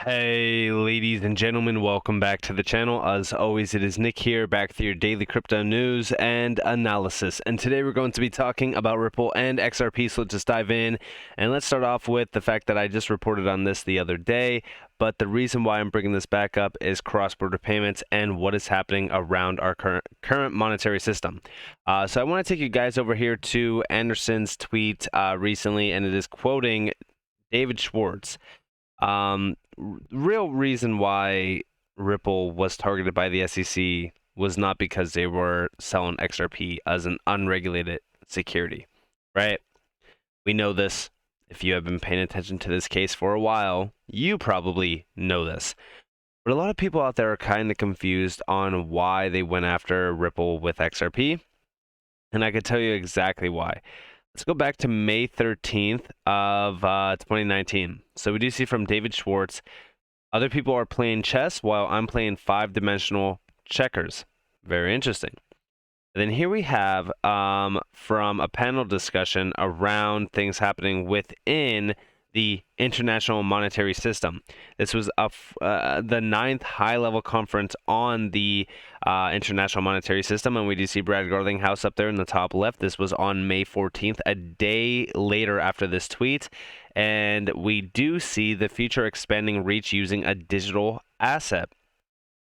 Hey, ladies and gentlemen, welcome back to the channel. As always, it is Nick here, back with your daily crypto news and analysis. And today we're going to be talking about Ripple and XRP, so let's just dive in. And let's start off with the fact that I just reported on this the other day, but the reason why I'm bringing this back up is cross-border payments and what is happening around our current monetary system. So I want to take you guys over here to Anderson's tweet recently, and it is quoting David Schwartz. Real reason why Ripple was targeted by the SEC was not because they were selling XRP as an unregulated security, right? We know this. If you have been paying attention to this case for a while, you probably know this. But a lot of people out there are kind of confused on why they went after Ripple with XRP, and I could tell you exactly why. Let's go back to May 13th of 2019. So we do see from David Schwartz, other people are playing chess while I'm playing five-dimensional checkers. Very interesting. And then here we have from a panel discussion around things happening within the international monetary system. This was the 9th high-level conference on the international monetary system, and we do see Brad Garlinghouse up there in the top left. This was on May 14th, a day later after this tweet, and we do see the future expanding reach using a digital asset.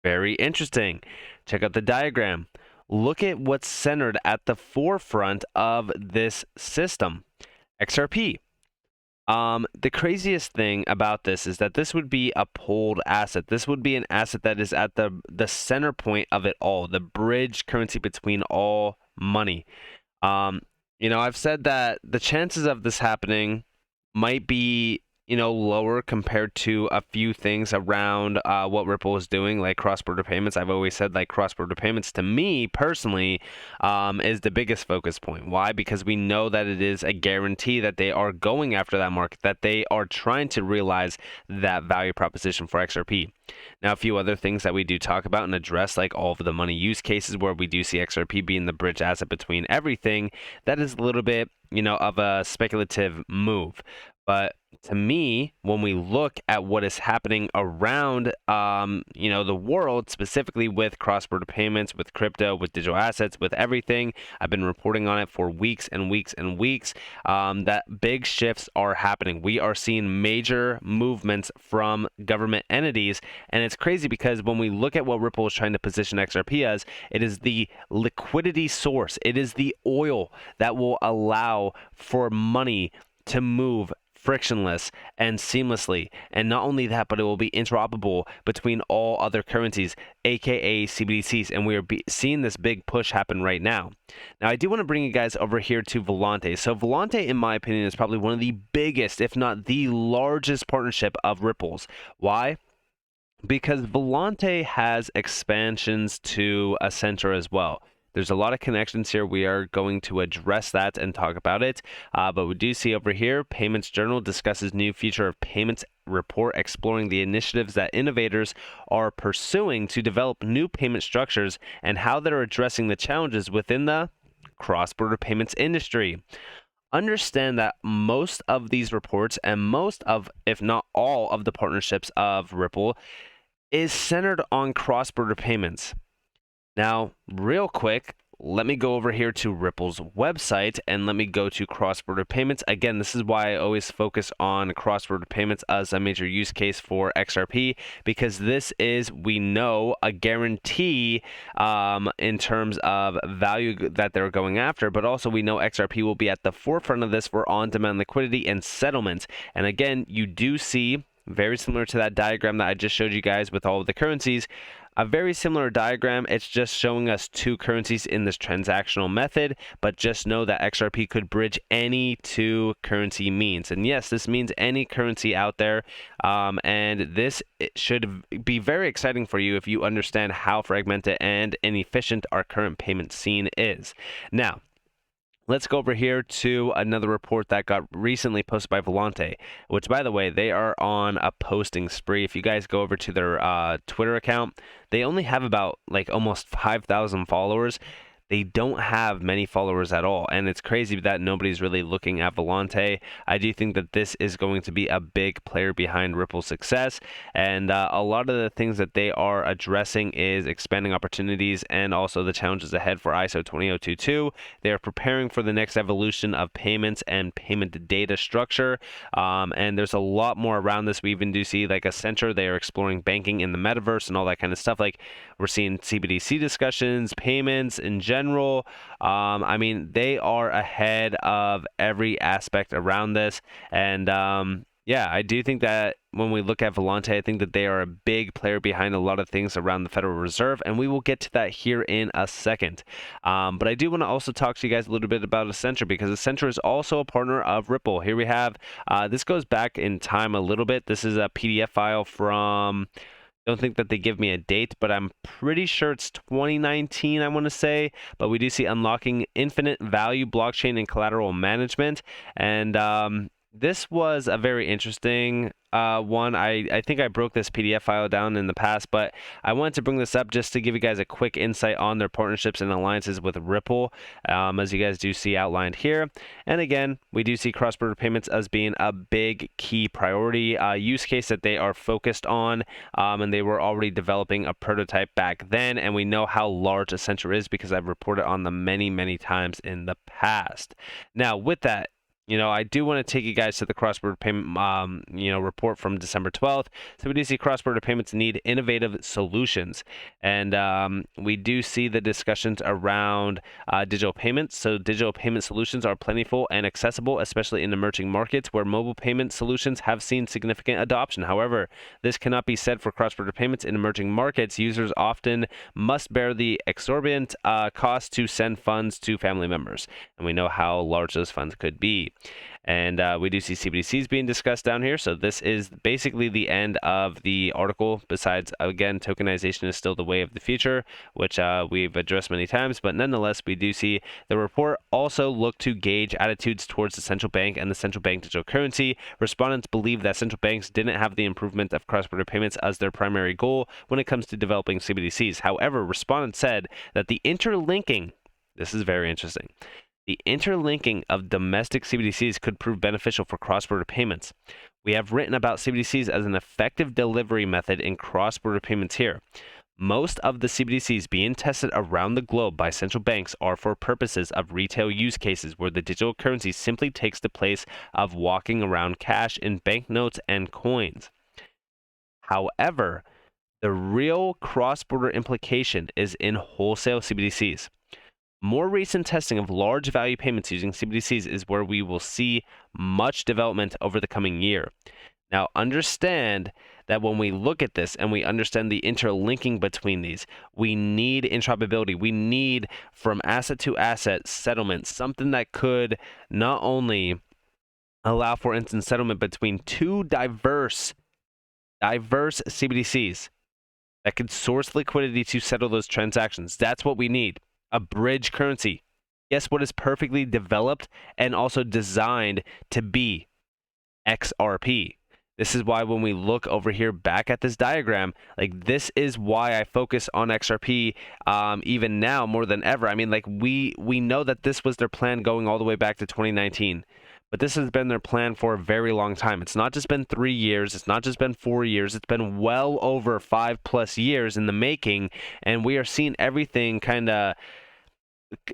Very interesting. Check out the diagram. Look at what's centered at the forefront of this system, XRP. The craziest thing about this is that this would be a pooled asset. This would be an asset that is at the center point of it all, the bridge currency between all money. I've said that the chances of this happening might be, lower compared to a few things around what Ripple is doing, like cross-border payments. I've always said, like, cross-border payments, to me, personally, is the biggest focus point. Why? Because we know that it is a guarantee that they are going after that market, that they are trying to realize that value proposition for XRP. Now, a few other things that we do talk about and address, like all of the money use cases where we do see XRP being the bridge asset between everything, that is a little bit, of a speculative move. But to me, when we look at what is happening around, the world, specifically with cross-border payments, with crypto, with digital assets, with everything, I've been reporting on it for weeks and weeks and weeks, that big shifts are happening. We are seeing major movements from government entities, and it's crazy because when we look at what Ripple is trying to position XRP as, it is the liquidity source. It is the oil that will allow for money to move frictionless and seamlessly. And not only that, but it will be interoperable between all other currencies, aka CBDCs, and we are seeing this big push happen right now. Now, I do want to bring you guys over here to Volante. So Volante, in my opinion, is probably one of the biggest, if not the largest partnership of Ripple's. Why? Because Volante has expansions to a center as well. There's a lot of connections here. We are going to address that and talk about it. But we do see over here, Payments Journal discusses new feature of payments report exploring the initiatives that innovators are pursuing to develop new payment structures and how they're addressing the challenges within the cross-border payments industry. Understand that most of these reports and most of, if not all of the partnerships of Ripple is centered on cross-border payments. Now, real quick, let me go over here to Ripple's website and let me go to cross-border payments. Again, this is why I always focus on cross-border payments as a major use case for XRP, because this is, we know, a guarantee in terms of value that they're going after, but also we know XRP will be at the forefront of this for on-demand liquidity and settlements. And again, you do see, very similar to that diagram that I just showed you guys with all of the currencies, a very similar diagram. It's just showing us two currencies in this transactional method, but just know that XRP could bridge any two currency means. And yes, this means any currency out there. And this should be very exciting for you if you understand how fragmented and inefficient our current payment scene is. Now, let's go over here to another report that got recently posted by Volante, which, by the way, they are on a posting spree. If you guys go over to their Twitter account, they only have about almost 5,000 followers. they don't have many followers at all. And it's crazy that nobody's really looking at Volante. I do think that this is going to be a big player behind Ripple's success. And a lot of the things that they are addressing is expanding opportunities and also the challenges ahead for ISO 20022. They are preparing for the next evolution of payments and payment data structure. And there's a lot more around this. We even do see like Accenture, they are exploring banking in the metaverse and all that kind of stuff. Like we're seeing CBDC discussions, payments in general. I mean, they are ahead of every aspect around this. And yeah, I do think that when we look at Volante, I think that they are a big player behind a lot of things around the Federal Reserve, and we will get to that here in a second. But I do want to also talk to you guys a little bit about Accenture, because Accenture is also a partner of Ripple. Here we have, this goes back in time a little bit. This is a PDF file from, don't think that they give me a date, but I'm pretty sure it's 2019, I want to say. But we do see unlocking infinite value blockchain and collateral management. And this was a very interesting one. I think I broke this PDF file down in the past, but I wanted to bring this up just to give you guys a quick insight on their partnerships and alliances with Ripple, as you guys do see outlined here. And again, we do see cross-border payments as being a big key priority use case that they are focused on, and they were already developing a prototype back then, and we know how large Accenture is because I've reported on them many times in the past. Now, with that, I do want to take you guys to the cross-border payment, report from December 12th. So we do see cross-border payments need innovative solutions. And we do see the discussions around digital payments. So digital payment solutions are plentiful and accessible, especially in emerging markets where mobile payment solutions have seen significant adoption. However, this cannot be said for cross-border payments in emerging markets. Users often must bear the exorbitant cost to send funds to family members. And we know how large those funds could be. And we do see CBDCs being discussed down here. So this is basically the end of the article. Besides, again, tokenization is still the way of the future, which we've addressed many times. But nonetheless, we do see the report also looked to gauge attitudes towards the central bank and the central bank digital currency. Respondents believe that central banks didn't have the improvement of cross-border payments as their primary goal when it comes to developing CBDCs. However, respondents said that the interlinking, this is very interesting, the interlinking of domestic CBDCs could prove beneficial for cross-border payments. We have written about CBDCs as an effective delivery method in cross-border payments here. Most of the CBDCs being tested around the globe by central banks are for purposes of retail use cases where the digital currency simply takes the place of walking around cash in banknotes and coins. However, the real cross-border implication is in wholesale CBDCs. More recent testing of large value payments using CBDCs is where we will see much development over the coming year. Now, understand that when we look at this and we understand the interlinking between these, we need interoperability. We need from asset to asset settlement, something that could not only allow for instant settlement between two diverse CBDCs that could source liquidity to settle those transactions. That's what we need. A bridge currency. Guess what is perfectly developed and also designed to be? XRP. This is why when we look over here back at this diagram, like this is why I focus on XRP even now more than ever. I mean, like we know that this was their plan going all the way back to 2019. But this has been their plan for a very long time. It's not just been 3 years. It's not just been 4 years. It's been well over 5+ years in the making. And we are seeing everything kind of,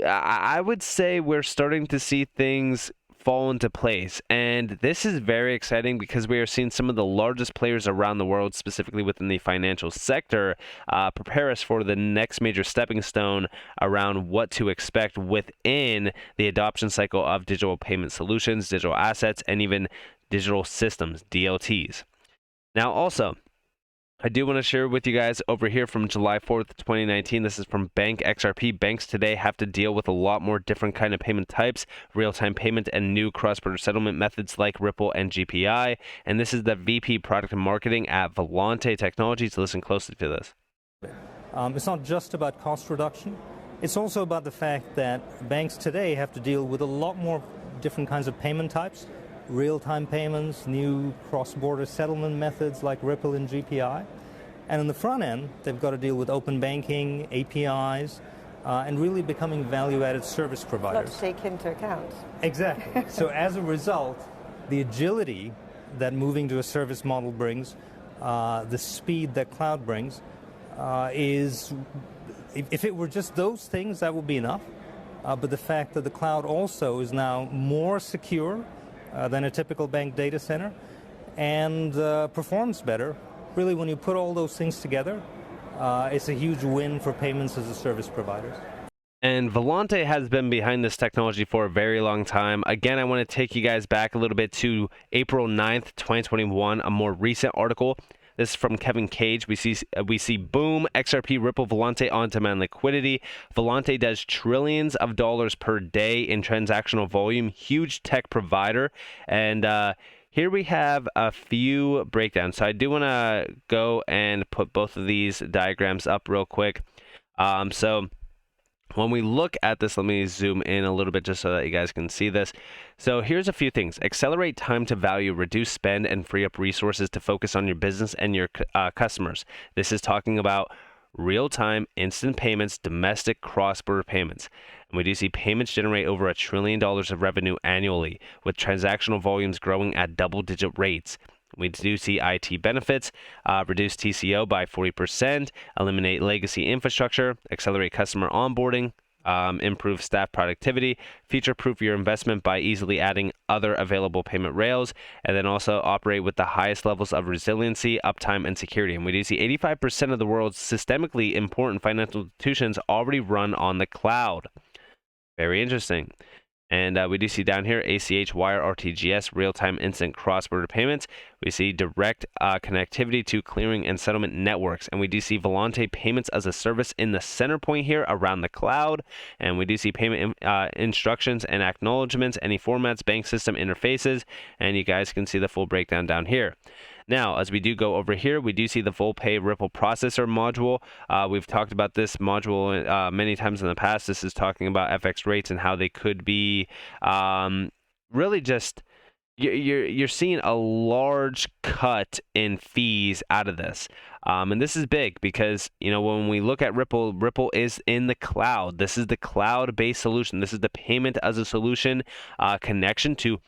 I would say we're starting to see things fall into place. And this is very exciting because we are seeing some of the largest players around the world, specifically within the financial sector, prepare us for the next major stepping stone around what to expect within the adoption cycle of digital payment solutions, digital assets, and even digital systems, DLTs. Now, also, I do want to share with you guys over here from July 4th, 2019. This is from Bank XRP. Banks today have to deal with a lot more different kind of payment types, real-time payment, and new cross-border settlement methods like Ripple and GPI. And this is the VP Product and Marketing at Volante Technologies. Listen closely to this. It's not just about cost reduction. It's also about the fact that banks today have to deal with a lot more different kinds of payment types. Real-time payments, new cross-border settlement methods like Ripple and GPI. And on the front end, they've got to deal with open banking, APIs, and really becoming value-added service A lot providers. to take into account. Exactly. So as a result, the agility that moving to a service model brings, the speed that cloud brings, is, if it were just those things, that would be enough. But the fact that the cloud also is now more secure than a typical bank data center and performs better, really when you put all those things together, it's a huge win for payments as a service providers. And Volante has been behind this technology for a very long time. Again, I want to take you guys back a little bit to April 9th, 2021, a more recent article. This is from Kevin Cage. We see boom, XRP, Ripple, Volante on-demand liquidity. Volante does trillions of dollars per day in transactional volume. Huge tech provider. And here we have a few breakdowns. So I do want to go and put both of these diagrams up real quick. So when we look at this, let me zoom in a little bit just so that you guys can see this. So here's a few things. Accelerate time to value, reduce spend, and free up resources to focus on your business and your customers. This is talking about real-time, instant payments, domestic cross-border payments. And we do see payments generate over $1 trillion of revenue annually, with transactional volumes growing at double-digit rates. We do see IT benefits, reduce TCO by 40%, eliminate legacy infrastructure, accelerate customer onboarding, improve staff productivity, future-proof your investment by easily adding other available payment rails, and then also operate with the highest levels of resiliency, uptime, and security. And we do see 85% of the world's systemically important financial institutions already run on the cloud. Very interesting. And we do see down here ACH, Wire, RTGS, real-time instant cross-border payments. We see direct connectivity to clearing and settlement networks. And we do see Volante payments as a service in the center point here around the cloud. And we do see payment instructions and acknowledgements, any formats, bank system interfaces. And you guys can see the full breakdown down here. Now, as we do go over here, we do see the full pay Ripple processor module. We've talked about this module many times in the past. This is talking about FX rates and how they could be really just, you're seeing a large cut in fees out of this. And this is big because, you know, when we look at Ripple, Ripple is in the cloud. This is the cloud-based solution. This is the payment as a solution connection to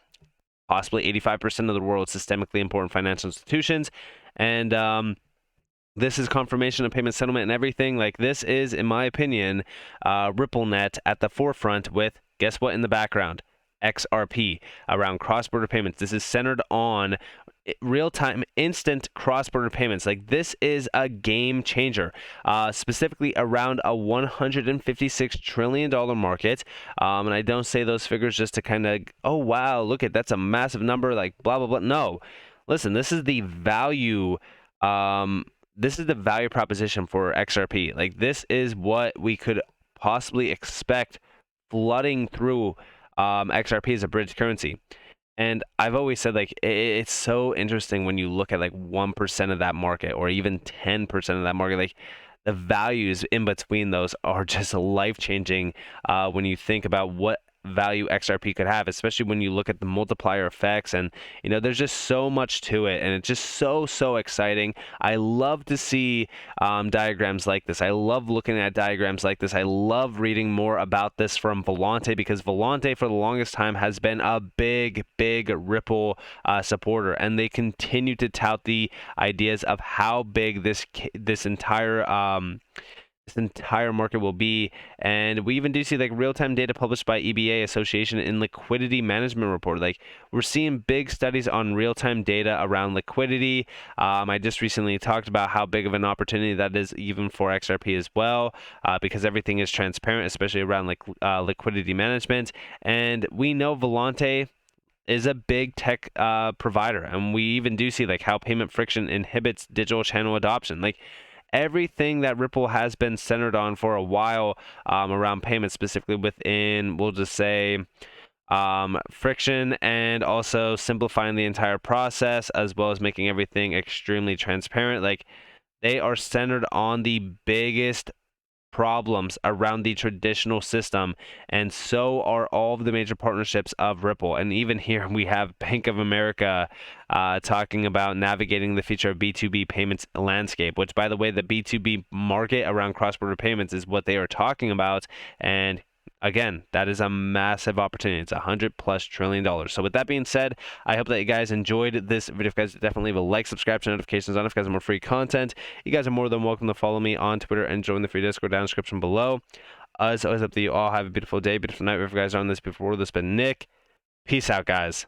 possibly 85% of the world's systemically important financial institutions. And this is confirmation of payment settlement and everything. Like, this is, in my opinion, RippleNet at the forefront with, guess what, in the background? XRP around cross-border payments. This is centered on real-time instant cross-border payments. Like, this is a game changer, specifically around a $156 trillion market. And I don't say those figures just to kind of, oh wow, look at, that's a massive number, like blah blah blah. No, listen, this is the value proposition for XRP. Like, this is what we could possibly expect flooding through XRP as a bridge currency. And I've always said, like, it's so interesting when you look at like 1% of that market or even 10% of that market. Like, the values in between those are just life-changing when you think about what value XRP could have, especially when you look at the multiplier effects. And, you know, there's just so much to it, and it's just so exciting. I love to see diagrams like this. I love looking at diagrams like this. I love reading more about this from Volante, because Volante for the longest time has been a big Ripple supporter, and they continue to tout the ideas of how big this entire market will be. And we even do see like real-time data published by EBA Association in Liquidity Management Report. Like, we're seeing big studies on real-time data around liquidity. I just recently talked about how big of an opportunity that is even for XRP as well, because everything is transparent, especially around like liquidity management. And we know Volante is a big tech provider, and we even do see like how payment friction inhibits digital channel adoption. Like, everything that Ripple has been centered on for a while around payments, specifically within, we'll just say, friction, and also simplifying the entire process, as well as making everything extremely transparent. Like, they are centered on the biggest problems around the traditional system, and so are all of the major partnerships of Ripple. And even here we have Bank of America talking about navigating the future of B2B payments landscape, which, by the way, the B2B market around cross-border payments is what they are talking about. And again, that is a massive opportunity. It's $100+ trillion. So with that being said, I hope that you guys enjoyed this video. If you guys, definitely leave a like, subscribe, turn notifications on if you guys want more free content. You guys are more than welcome to follow me on Twitter and join the free Discord down in the description below. As always, up to you all. Have a beautiful day, beautiful night. If you guys are on this before, this has been Nick. Peace out, guys.